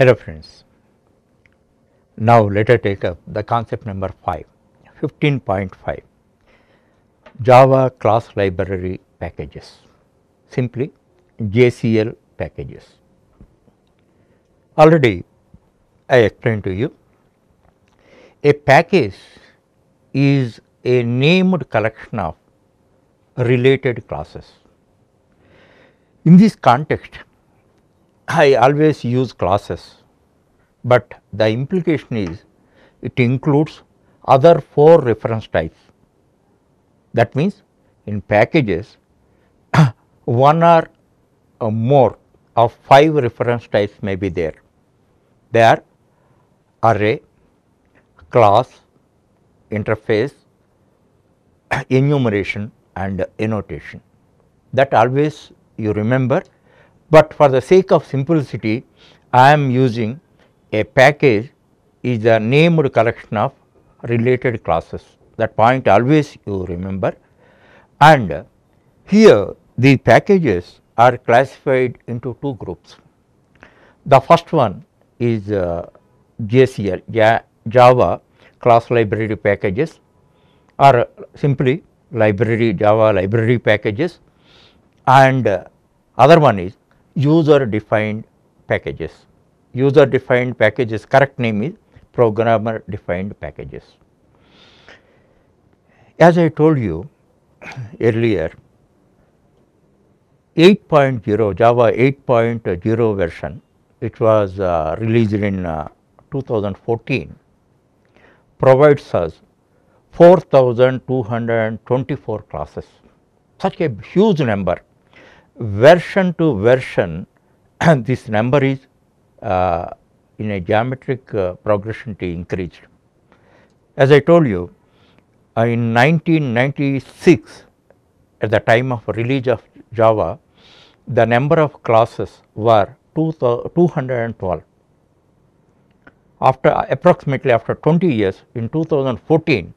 Hello friends, now let us take up the concept number 5, 15.5 Java class library packages, simply JCL packages. Already I explained to you, a package is a named collection of related classes. In this context, I always use classes, but the implication is it includes other 4 reference types. That means, in packages one or more of 5 reference types may be there. They are array, class, interface, enumeration and annotation. That always you remember, but for the sake of simplicity I am using a package is a named collection of related classes. That point always you remember, and here the packages are classified into 2 groups. The first one is JCL, Java class library packages, or simply library Java library packages, and other one is user defined packages. User defined packages correct name is programmer defined packages. As I told you earlier, 8.0 Java 8.0 version, which was released in 2014, provides us 4224 classes, such a huge number. Version to version this number is in a geometric progression to increased. As I told you, in 1996, at the time of release of Java, the number of classes were 212. After approximately after 20 years, in 2014,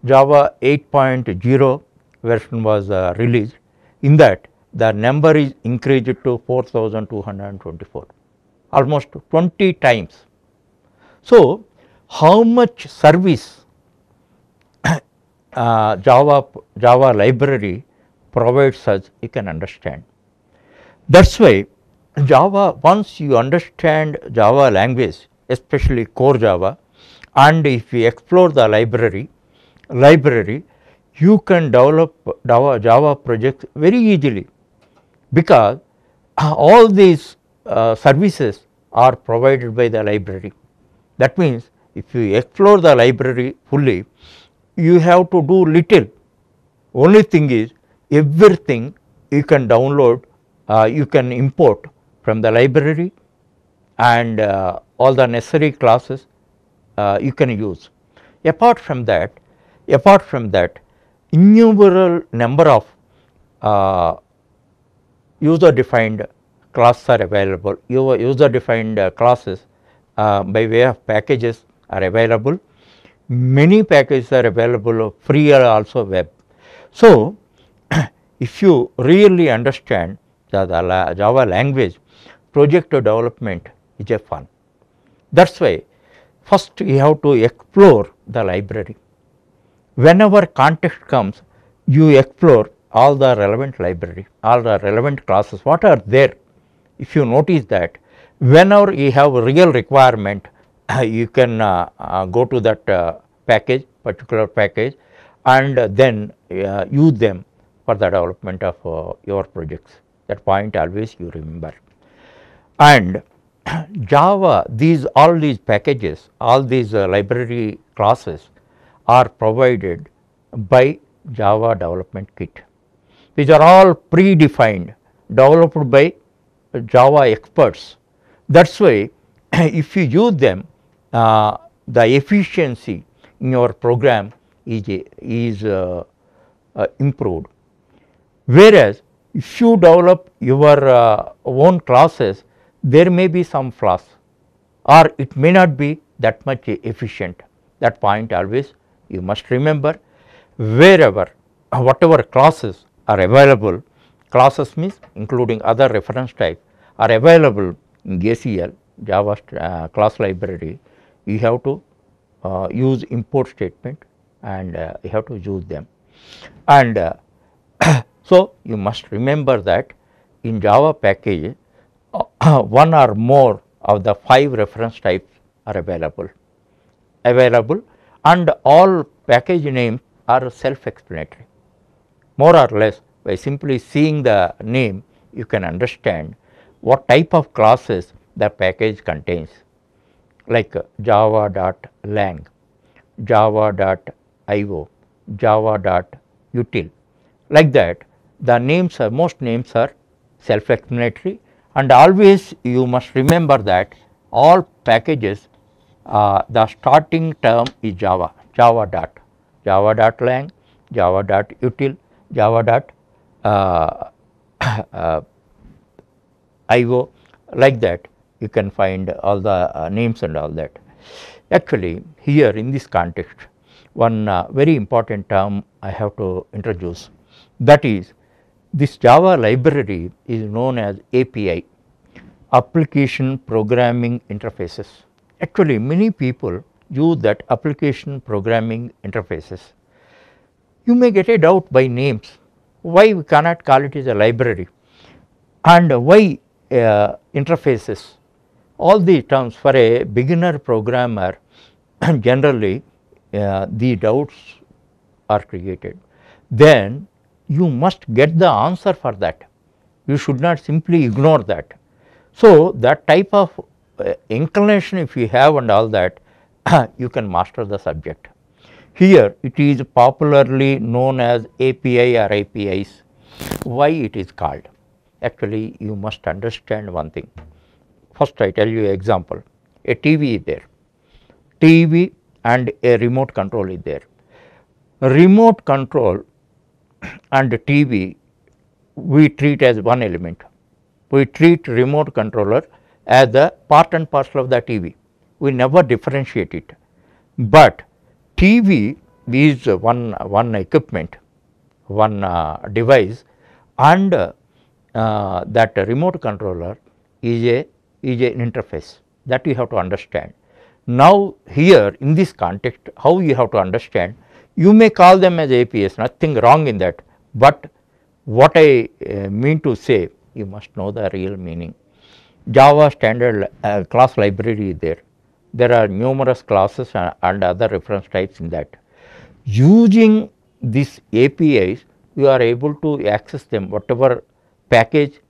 Java 8.0 version was released. In that, the number is increased to 4224, almost 20 times. So, how much service Java library provides us, you can understand. That is why Java, once you understand Java language, especially core Java, and if you explore the library, you can develop Java projects very easily, because all these services are provided by the library. That means, if you explore the library fully, you have to do little. Only thing is, everything you can download, you can import from the library, and all the necessary classes you can use. Apart from that, innumerable number of user defined classes are available. User defined classes by way of packages are available. Many packages are available free or also web. So, if you really understand the Java language, project development is a fun. That is why first you have to explore the library. Whenever context comes, you explore all the relevant library, all the relevant classes, what are there. If you notice that whenever you have a real requirement, you can go to that particular package, and then use them for the development of your projects. That point always you remember. And Java, all these packages, all these library classes are provided by Java development kit. These are all predefined, developed by Java experts. That is why if you use them, the efficiency in your program is improved. Whereas, if you develop your own classes, there may be some flaws, or it may not be that much efficient. That point always you must remember. Wherever, whatever classes are available, classes means including other reference type are available in JCL, Java class library, you have to use import statement, and you have to use them. And so, you must remember that in Java package, one or more of the 5 reference types are available, and all package names are self explanatory. More or less, by simply seeing the name, you can understand what type of classes the package contains, like java.lang, java.io, java.util. Like that, the names are, most names are self explanatory, and always you must remember that all packages, the starting term is Java, java.lang, java.util, java.io, like that you can find all the names and all that. Actually, here in this context, one very important term I have to introduce, that is, this Java library is known as API, Application Programming Interfaces. Actually, many people use that application programming interfaces. You may get a doubt by names, why we cannot call it as a library, and why interfaces. All the terms for a beginner programmer, generally the doubts are created. Then you must get the answer for that. You should not simply ignore that. So, that type of inclination if you have and all that, you can master the subject. Here it is popularly known as API or APIs. Why it is called? Actually, you must understand one thing. First, I tell you example. A TV is there, TV and a remote control is there. Remote control and TV we treat as one element. We treat remote controller as the part and parcel of the TV. We never differentiate it. But TV is one equipment, one device, and that remote controller is an interface, that you have to understand. Now, here in this context, how you have to understand, you may call them as APIs, nothing wrong in that, but what I mean to say, you must know the real meaning. Java standard class library is there. There are numerous classes and other reference types in that. Using these APIs, you are able to access them, whatever package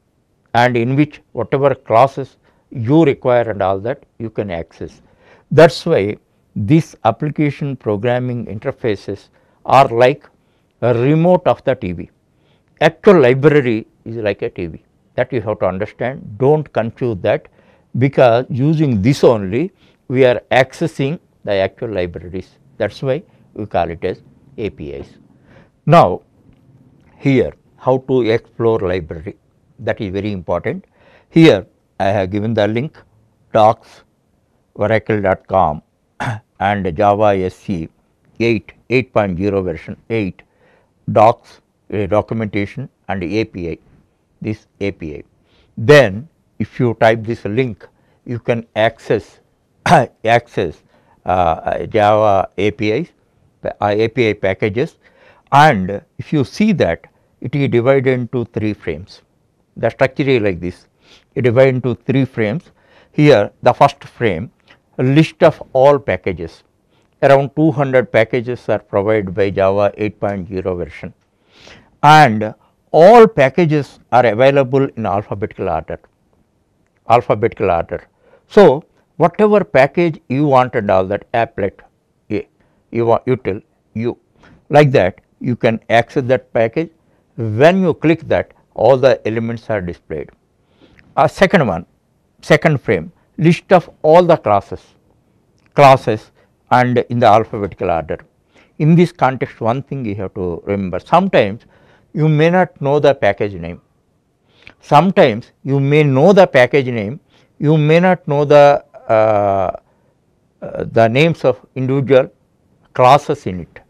and in which whatever classes you require and all that you can access. That is why these application programming interfaces are like a remote of the TV. Actual library is like a TV, that you have to understand. Do not confuse that, because using this only we are accessing the actual libraries. That is why we call it as APIs. Now, here how to explore library, that is very important. Here I have given the link docs oracle.com and Java SE 8.0 version 8 docs documentation and API, this API. Then if you type this link, you can access Java APIs, API packages, and if you see that it is divided into 3 frames. The structure is like this, it divided into 3 frames. Here the first frame, a list of all packages, around 200 packages are provided by Java 8.0 version, and all packages are available in alphabetical order. So, whatever package you want and all that, applet, util, like that you can access that package. When you click that, all the elements are displayed. Second frame, list of all the classes and in the alphabetical order. In this context, one thing you have to remember, sometimes you may not know the package name, sometimes you may know the package name, you may not know the names of individual classes in it.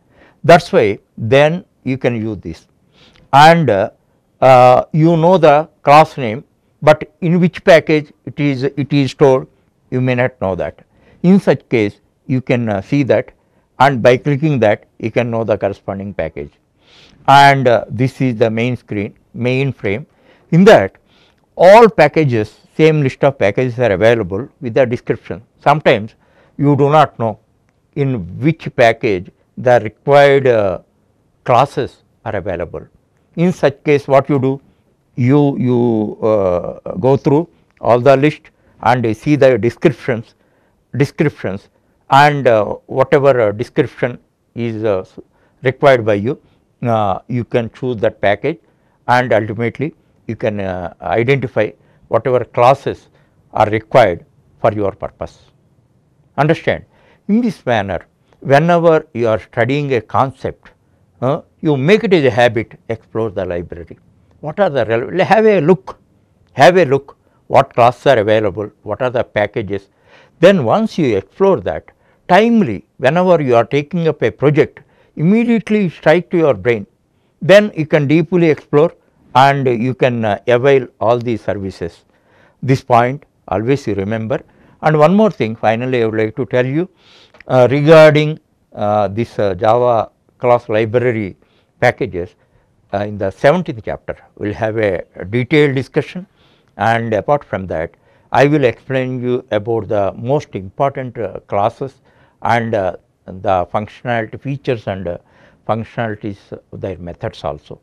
That is why then you can use this, and you know the class name, but in which package it is stored, you may not know that. In such case, you can see that, and by clicking that you can know the corresponding package. And this is the main screen, main frame. In that, all packages, same list of packages are available with the description. Sometimes you do not know in which package the required classes are available. In such case, what you do? You go through all the list and see the descriptions, and whatever description is required by you, you can choose that package, and ultimately you can identify whatever classes are required for your purpose. Understand? In this manner, whenever you are studying a concept, you make it as a habit, explore the library. What are the have a look what classes are available, what are the packages. Then once you explore that, timely, whenever you are taking up a project, immediately strike to your brain. Then you can deeply explore and you can avail all these services. This point always you remember. And one more thing, finally I would like to tell you regarding this Java class library packages. In the 17th chapter, we will have a detailed discussion, and apart from that, I will explain you about the most important classes and the functionality features and functionalities of their methods also.